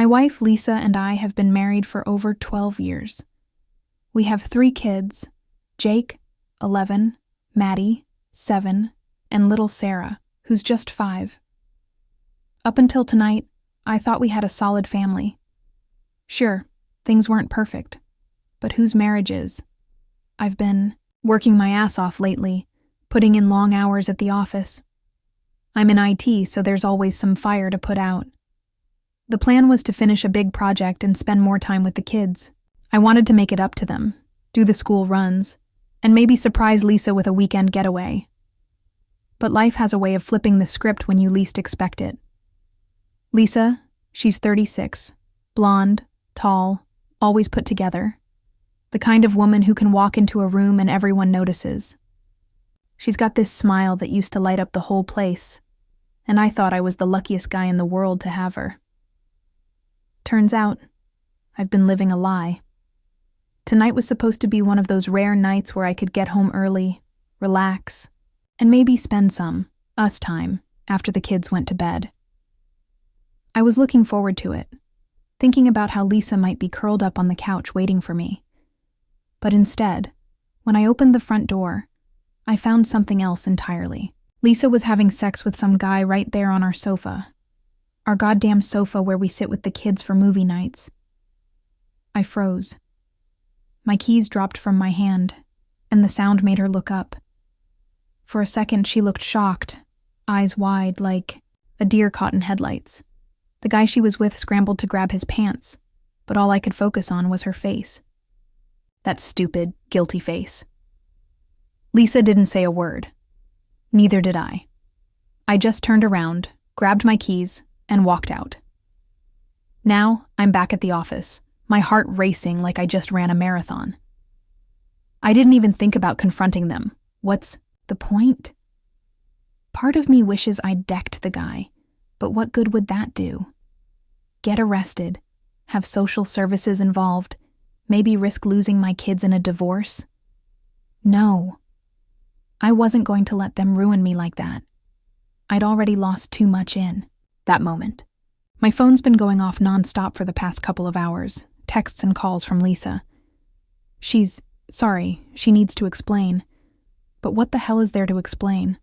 wife, Lisa, and I have been married for over 12 years. We have 3 kids, Jake, 11, Maddie, 7, and little Sarah, who's just 5. Up until tonight, I thought we had a solid family. Sure, things weren't perfect, but whose marriage is? I've been working my ass off lately, putting in long hours at the office. I'm in IT, so there's always some fire to put out. The plan was to finish a big project and spend more time with the kids. I wanted to make it up to them, do the school runs, and maybe surprise Lisa with a weekend getaway. But life has a way of flipping the script when you least expect it. Lisa, she's 36, blonde, tall, always put together. The kind of woman who can walk into a room and everyone notices. She's got this smile that used to light up the whole place, and I thought I was the luckiest guy in the world to have her. Turns out, I've been living a lie. Tonight was supposed to be one of those rare nights where I could get home early, relax, and maybe spend some us time after the kids went to bed. I was looking forward to it, thinking about how Lisa might be curled up on the couch waiting for me. But instead, when I opened the front door, I found something else entirely. Lisa was having sex with some guy right there on our sofa. Our goddamn sofa where we sit with the kids for movie nights. I froze. My keys dropped from my hand, and the sound made her look up. For a second, she looked shocked, eyes wide like a deer caught in headlights. The guy she was with scrambled to grab his pants, but all I could focus on was her face. That stupid, guilty face. Lisa didn't say a word. Neither did I. I just turned around, grabbed my keys, and walked out. Now, I'm back at the office, my heart racing like I just ran a marathon. I didn't even think about confronting them. What's the point? Part of me wishes I'd decked the guy, but what good would that do? Get arrested, have social services involved, maybe risk losing my kids in a divorce? No. I wasn't going to let them ruin me like that. I'd already lost too much in that moment. My phone's been going off nonstop for the past couple of hours, texts and calls from Lisa. She's sorry, she needs to explain. But what the hell is there to explain?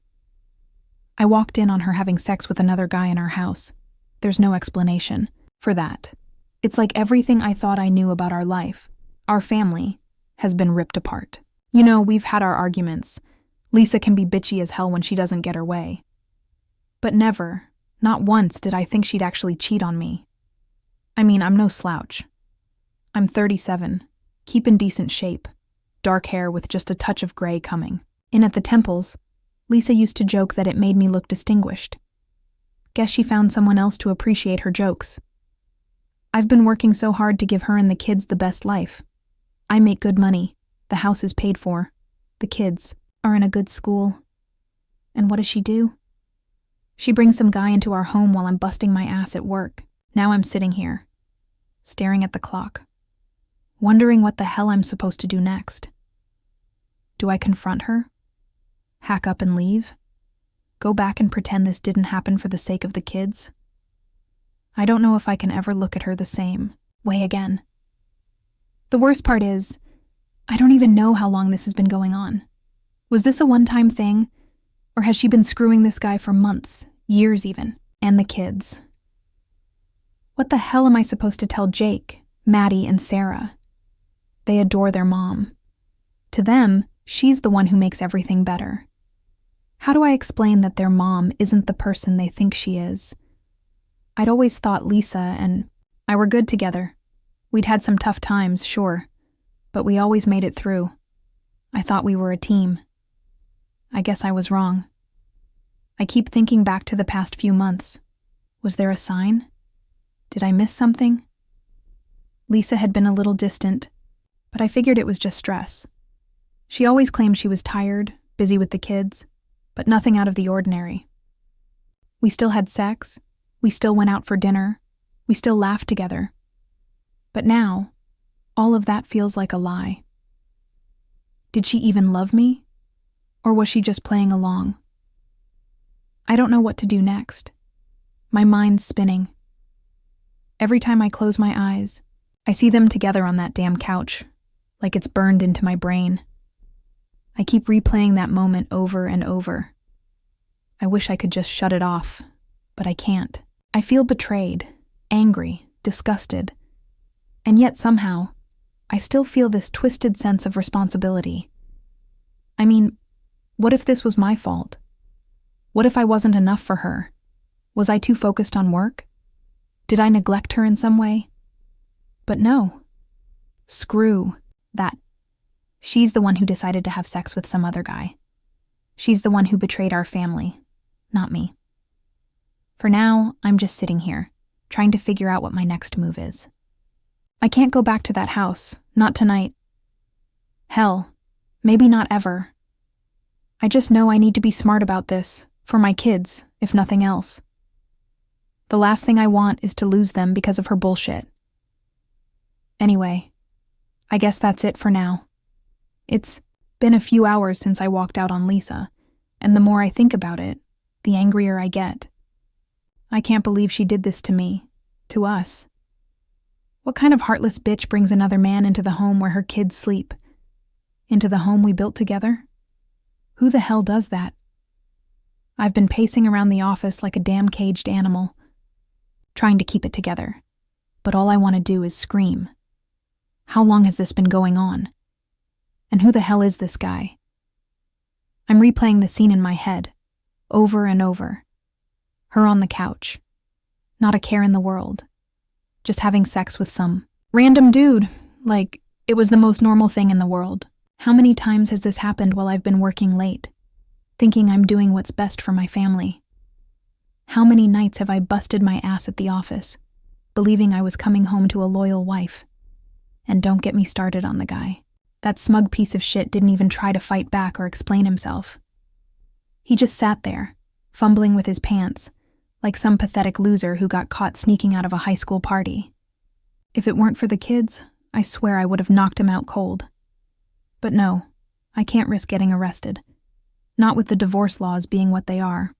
I walked in on her having sex with another guy in our house. There's no explanation for that. It's like everything I thought I knew about our life, our family, has been ripped apart. You know, we've had our arguments. Lisa can be bitchy as hell when she doesn't get her way. But never, not once, did I think she'd actually cheat on me. I mean, I'm no slouch. I'm 37, keep in decent shape, dark hair with just a touch of gray coming. In at the temples, Lisa used to joke that it made me look distinguished. Guess she found someone else to appreciate her jokes. I've been working so hard to give her and the kids the best life. I make good money, the house is paid for, the kids are in a good school. And what does she do? She brings some guy into our home while I'm busting my ass at work. Now I'm sitting here, staring at the clock, wondering what the hell I'm supposed to do next. Do I confront her? Hack up and leave? Go back and pretend this didn't happen for the sake of the kids? I don't know if I can ever look at her the same way again. The worst part is, I don't even know how long this has been going on. Was this a one-time thing? Or has she been screwing this guy for months, years even, and the kids? What the hell am I supposed to tell Jake, Maddie, and Sarah? They adore their mom. To them, she's the one who makes everything better. How do I explain that their mom isn't the person they think she is? I'd always thought Lisa and I were good together. We'd had some tough times, sure, but we always made it through. I thought we were a team. I guess I was wrong. I keep thinking back to the past few months. Was there a sign? Did I miss something? Lisa had been a little distant, but I figured it was just stress. She always claimed she was tired, busy with the kids, but nothing out of the ordinary. We still had sex, we still went out for dinner, we still laughed together. But now, all of that feels like a lie. Did she even love me? Or was she just playing along? I don't know what to do next. My mind's spinning. Every time I close my eyes, I see them together on that damn couch, like it's burned into my brain. I keep replaying that moment over and over. I wish I could just shut it off, but I can't. I feel betrayed, angry, disgusted, and yet somehow, I still feel this twisted sense of responsibility. I mean, what if this was my fault? What if I wasn't enough for her? Was I too focused on work? Did I neglect her in some way? But no. Screw that. She's the one who decided to have sex with some other guy. She's the one who betrayed our family, not me. For now, I'm just sitting here, trying to figure out what my next move is. I can't go back to that house, not tonight. Hell, maybe not ever. I just know I need to be smart about this, for my kids, if nothing else. The last thing I want is to lose them because of her bullshit. Anyway, I guess that's it for now. It's been a few hours since I walked out on Lisa, and the more I think about it, the angrier I get. I can't believe she did this to me, to us. What kind of heartless bitch brings another man into the home where her kids sleep? Into the home we built together? Who the hell does that? I've been pacing around the office like a damn caged animal, trying to keep it together, but all I want to do is scream. How long has this been going on? And who the hell is this guy? I'm replaying the scene in my head, over and over. Her on the couch. Not a care in the world. Just having sex with some random dude, like it was the most normal thing in the world. How many times has this happened while I've been working late, thinking I'm doing what's best for my family? How many nights have I busted my ass at the office, believing I was coming home to a loyal wife? And don't get me started on the guy. That smug piece of shit didn't even try to fight back or explain himself. He just sat there, fumbling with his pants, like some pathetic loser who got caught sneaking out of a high school party. If it weren't for the kids, I swear I would have knocked him out cold. But no, I can't risk getting arrested. Not with the divorce laws being what they are.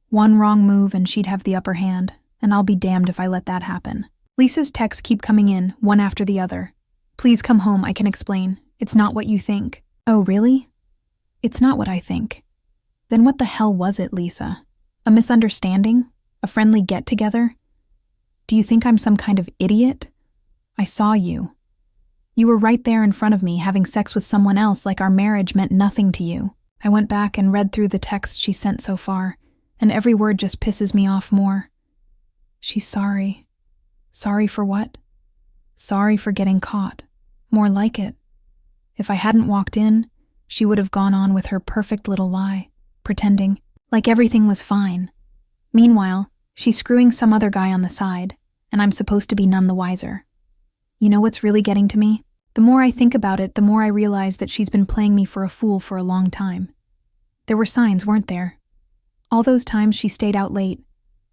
One wrong move and she'd have the upper hand, and I'll be damned if I let that happen. Lisa's texts keep coming in, one after the other. Please come home, I can explain. It's not what you think. Oh, really? It's not what I think. Then what the hell was it, Lisa? A misunderstanding? A friendly get-together? Do you think I'm some kind of idiot? I saw you. You were right there in front of me having sex with someone else like our marriage meant nothing to you. I went back and read through the texts she sent so far, and every word just pisses me off more. She's sorry. Sorry for what? Sorry for getting caught. More like it. If I hadn't walked in, she would have gone on with her perfect little lie, pretending like everything was fine. Meanwhile, she's screwing some other guy on the side, and I'm supposed to be none the wiser. You know what's really getting to me? The more I think about it, the more I realize that she's been playing me for a fool for a long time. There were signs, weren't there? All those times she stayed out late,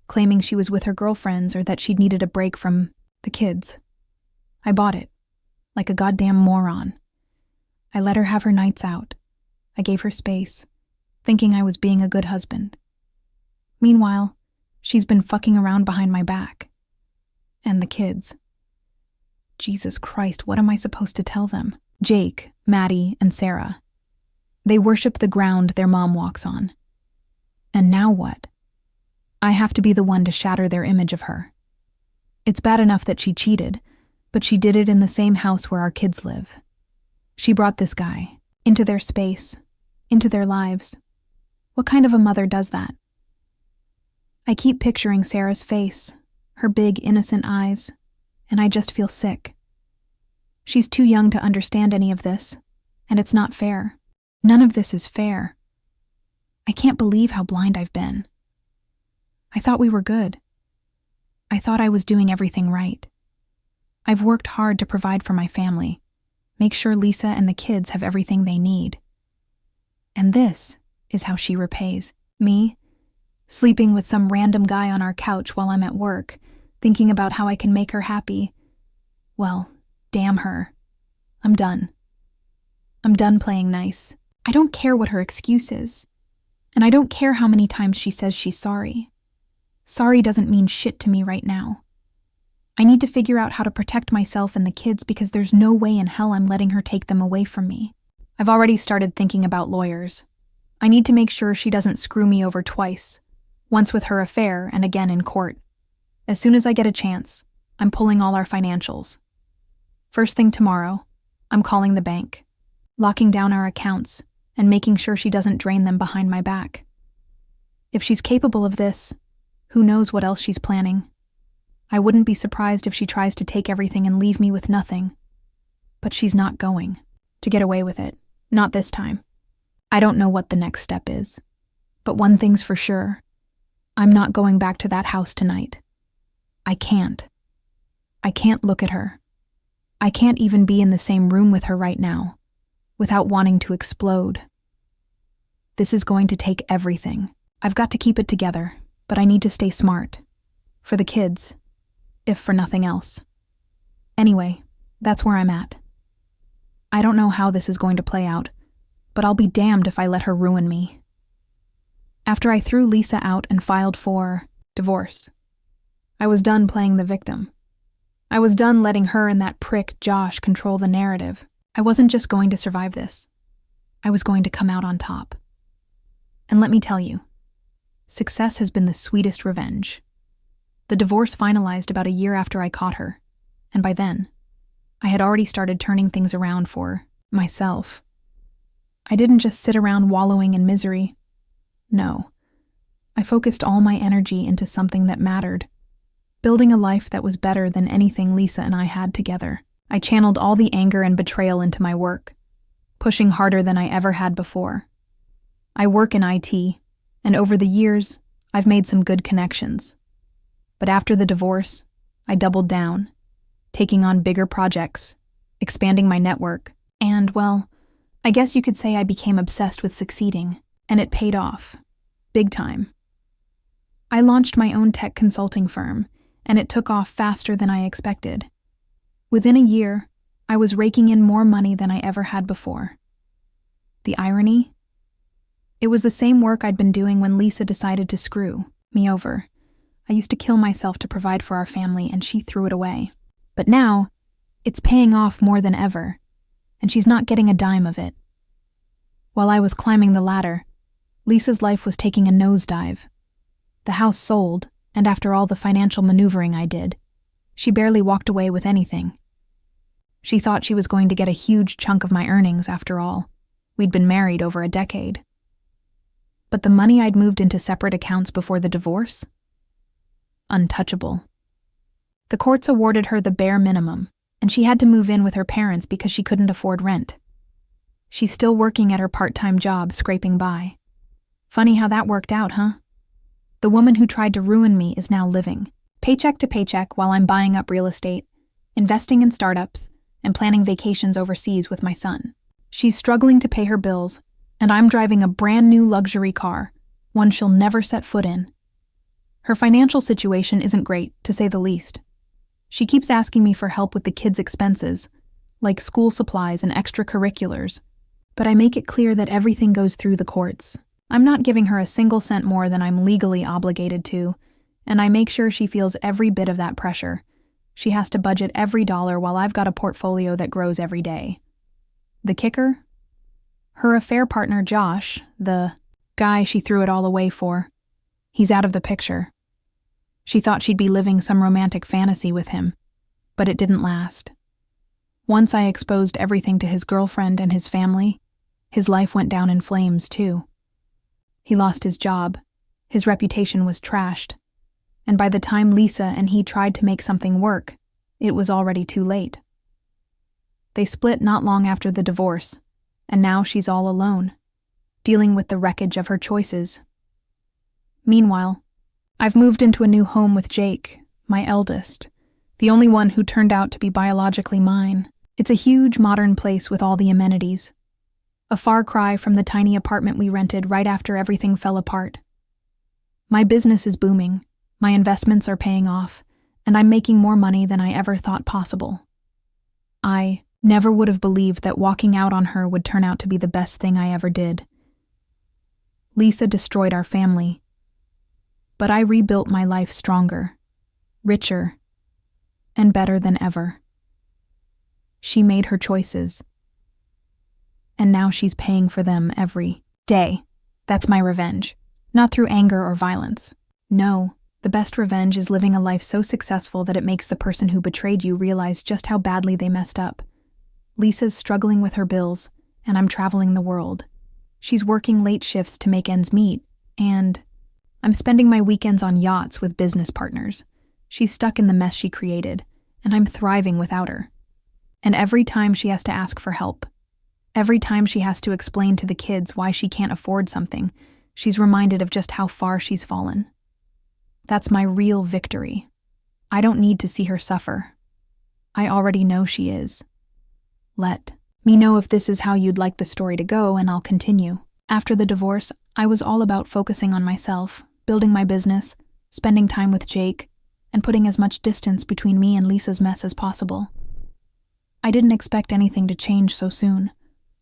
claiming she was with her girlfriends or that she'd needed a break from the kids. I bought it, like a goddamn moron. I let her have her nights out. I gave her space, thinking I was being a good husband. Meanwhile, she's been fucking around behind my back. And the kids. Jesus Christ, what am I supposed to tell them? Jake, Maddie, and Sarah. They worship the ground their mom walks on. And now what? I have to be the one to shatter their image of her. It's bad enough that she cheated, but she did it in the same house where our kids live. She brought this guy into their space, into their lives. What kind of a mother does that? I keep picturing Sarah's face, her big, innocent eyes, and I just feel sick. She's too young to understand any of this, and it's not fair. None of this is fair. I can't believe how blind I've been. I thought we were good. I thought I was doing everything right. I've worked hard to provide for my family, make sure Lisa and the kids have everything they need. And this is how she repays me, sleeping with some random guy on our couch while I'm at work, thinking about how I can make her happy. Well, damn her. I'm done. I'm done playing nice. I don't care what her excuse is. And I don't care how many times she says she's sorry. Sorry doesn't mean shit to me right now. I need to figure out how to protect myself and the kids because there's no way in hell I'm letting her take them away from me. I've already started thinking about lawyers. I need to make sure she doesn't screw me over twice, once with her affair and again in court. As soon as I get a chance, I'm pulling all our financials. First thing tomorrow, I'm calling the bank, locking down our accounts, and making sure she doesn't drain them behind my back. If she's capable of this, who knows what else she's planning. I wouldn't be surprised if she tries to take everything and leave me with nothing. But she's not going to get away with it. Not this time. I don't know what the next step is. But one thing's for sure. I'm not going back to that house tonight. I can't. I can't look at her. I can't even be in the same room with her right now, without wanting to explode. This is going to take everything. I've got to keep it together, but I need to stay smart. For the kids. If for nothing else. Anyway, that's where I'm at. I don't know how this is going to play out, but I'll be damned if I let her ruin me. After I threw Lisa out and filed for divorce, I was done playing the victim. I was done letting her and that prick Josh control the narrative. I wasn't just going to survive this. I was going to come out on top. And let me tell you, success has been the sweetest revenge. The divorce finalized about a year after I caught her, and by then, I had already started turning things around for myself. I didn't just sit around wallowing in misery. No, I focused all my energy into something that mattered, building a life that was better than anything Lisa and I had together. I channeled all the anger and betrayal into my work, pushing harder than I ever had before. I work in IT, and over the years, I've made some good connections. But after the divorce, I doubled down, taking on bigger projects, expanding my network, and, well, I guess you could say I became obsessed with succeeding, and it paid off. Big time. I launched my own tech consulting firm, and it took off faster than I expected. Within a year, I was raking in more money than I ever had before. The irony? It was the same work I'd been doing when Lisa decided to screw me over. I used to kill myself to provide for our family, and she threw it away. But now, it's paying off more than ever, and she's not getting a dime of it. While I was climbing the ladder, Lisa's life was taking a nosedive. The house sold, and after all the financial maneuvering I did, she barely walked away with anything. She thought she was going to get a huge chunk of my earnings after all. We'd been married over a decade. But the money I'd moved into separate accounts before the divorce? Untouchable. The courts awarded her the bare minimum, and she had to move in with her parents because she couldn't afford rent. She's still working at her part-time job, scraping by. Funny how that worked out, huh? The woman who tried to ruin me is now living, paycheck to paycheck, while I'm buying up real estate, investing in startups, and planning vacations overseas with my son. She's struggling to pay her bills, and I'm driving a brand new luxury car, one she'll never set foot in. Her financial situation isn't great, to say the least. She keeps asking me for help with the kids' expenses, like school supplies and extracurriculars, but I make it clear that everything goes through the courts. I'm not giving her a single cent more than I'm legally obligated to, and I make sure she feels every bit of that pressure. She has to budget every dollar while I've got a portfolio that grows every day. The kicker? Her affair partner, Josh, the guy she threw it all away for, he's out of the picture. She thought she'd be living some romantic fantasy with him, but it didn't last. Once I exposed everything to his girlfriend and his family, his life went down in flames too. He lost his job, his reputation was trashed, and by the time Lisa and he tried to make something work, it was already too late. They split not long after the divorce, and now she's all alone, dealing with the wreckage of her choices. Meanwhile, I've moved into a new home with Jake, my eldest, the only one who turned out to be biologically mine. It's a huge modern place with all the amenities. A far cry from the tiny apartment we rented right after everything fell apart. My business is booming, my investments are paying off, and I'm making more money than I ever thought possible. I never would have believed that walking out on her would turn out to be the best thing I ever did. Lisa destroyed our family, but I rebuilt my life stronger, richer, and better than ever. She made her choices, and now she's paying for them every day. That's my revenge. Not through anger or violence. No, the best revenge is living a life so successful that it makes the person who betrayed you realize just how badly they messed up. Lisa's struggling with her bills, and I'm traveling the world. She's working late shifts to make ends meet, and I'm spending my weekends on yachts with business partners. She's stuck in the mess she created, and I'm thriving without her. And every time she has to ask for help, every time she has to explain to the kids why she can't afford something, she's reminded of just how far she's fallen. That's my real victory. I don't need to see her suffer. I already know she is. Let me know if this is how you'd like the story to go, and I'll continue. After the divorce, I was all about focusing on myself, building my business, spending time with Jake, and putting as much distance between me and Lisa's mess as possible. I didn't expect anything to change so soon,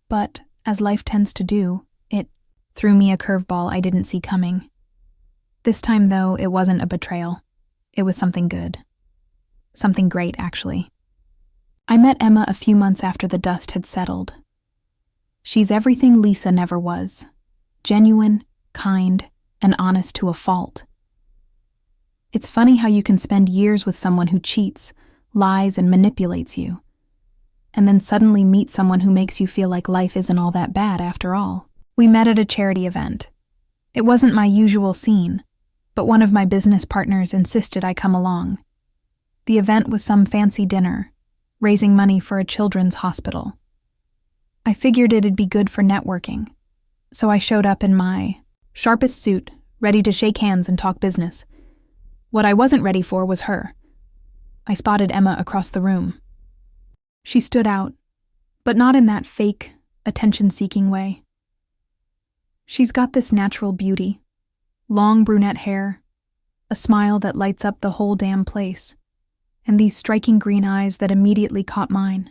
but, as life tends to do, it threw me a curveball I didn't see coming. This time, though, it wasn't a betrayal. It was something good. Something great, actually. I met Emma a few months after the dust had settled. She's everything Lisa never was. Genuine, kind, and honest to a fault. It's funny how you can spend years with someone who cheats, lies, and manipulates you, and then suddenly meet someone who makes you feel like life isn't all that bad after all. We met at a charity event. It wasn't my usual scene, but one of my business partners insisted I come along. The event was some fancy dinner, raising money for a children's hospital. I figured it'd be good for networking, so I showed up in my sharpest suit, ready to shake hands and talk business. What I wasn't ready for was her. I spotted Emma across the room. She stood out, but not in that fake, attention-seeking way. She's got this natural beauty, long brunette hair, a smile that lights up the whole damn place, and these striking green eyes that immediately caught mine.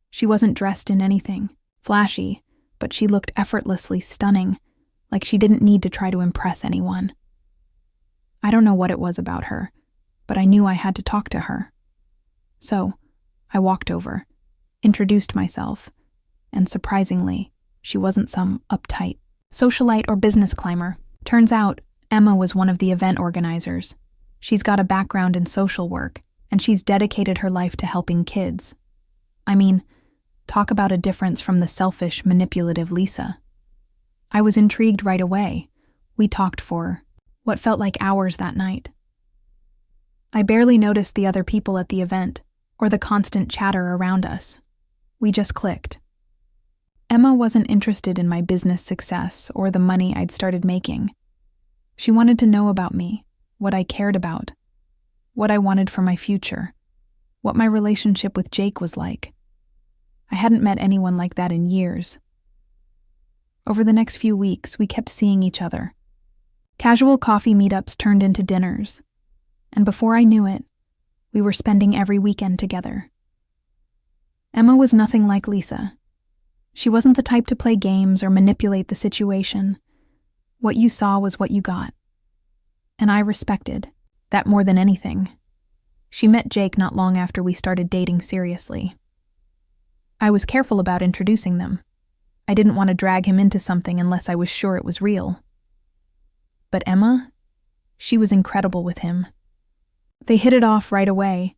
She wasn't dressed in anything flashy, but she looked effortlessly stunning, like she didn't need to try to impress anyone. I don't know what it was about her, but I knew I had to talk to her. So, I walked over, introduced myself, and surprisingly, she wasn't some uptight socialite or business climber. Turns out, Emma was one of the event organizers. She's got a background in social work, and she's dedicated her life to helping kids. I mean, talk about a difference from the selfish, manipulative Lisa. I was intrigued right away. We talked for what felt like hours that night. I barely noticed the other people at the event, or the constant chatter around us. We just clicked. Emma wasn't interested in my business success or the money I'd started making. She wanted to know about me, what I cared about, what I wanted for my future, what my relationship with Jake was like. I hadn't met anyone like that in years. Over the next few weeks, we kept seeing each other. Casual coffee meetups turned into dinners, and before I knew it, we were spending every weekend together. Emma was nothing like Lisa. She wasn't the type to play games or manipulate the situation. What you saw was what you got. And I respected that more than anything. She met Jake not long after we started dating seriously. I was careful about introducing them. I didn't want to drag him into something unless I was sure it was real. But Emma, she was incredible with him. They hit it off right away,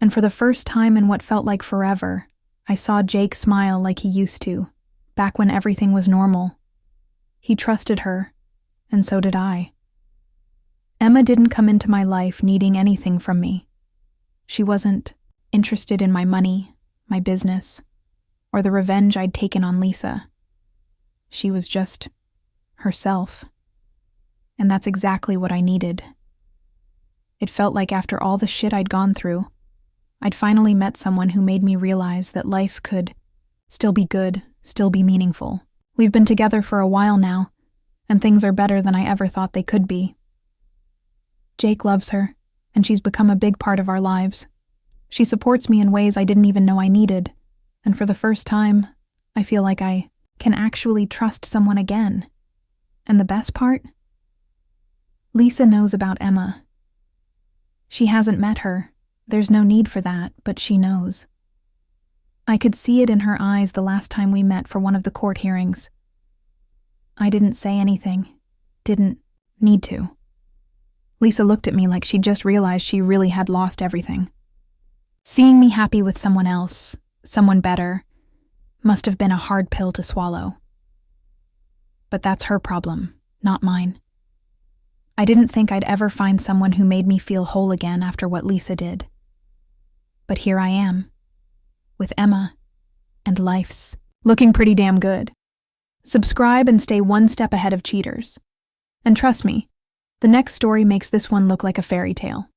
and for the first time in what felt like forever, I saw Jake smile like he used to, back when everything was normal. He trusted her, and so did I. Emma didn't come into my life needing anything from me. She wasn't interested in my money, my business, or the revenge I'd taken on Lisa. She was just herself. And that's exactly what I needed. It felt like after all the shit I'd gone through, I'd finally met someone who made me realize that life could still be good, still be meaningful. We've been together for a while now, and things are better than I ever thought they could be. Jake loves her, and she's become a big part of our lives. She supports me in ways I didn't even know I needed, and for the first time, I feel like I can actually trust someone again. And the best part? Lisa knows about Emma. She hasn't met her, There's no need for that, but she knows. I could see it in her eyes the last time we met for one of the court hearings. I didn't say anything. Didn't need to. Lisa looked at me like she just realized she really had lost everything. Seeing me happy with someone else, someone better, must have been a hard pill to swallow. But that's her problem, not mine. I didn't think I'd ever find someone who made me feel whole again after what Lisa did. But here I am, with Emma, and life's looking pretty damn good. Subscribe and stay one step ahead of cheaters. And trust me, the next story makes this one look like a fairy tale.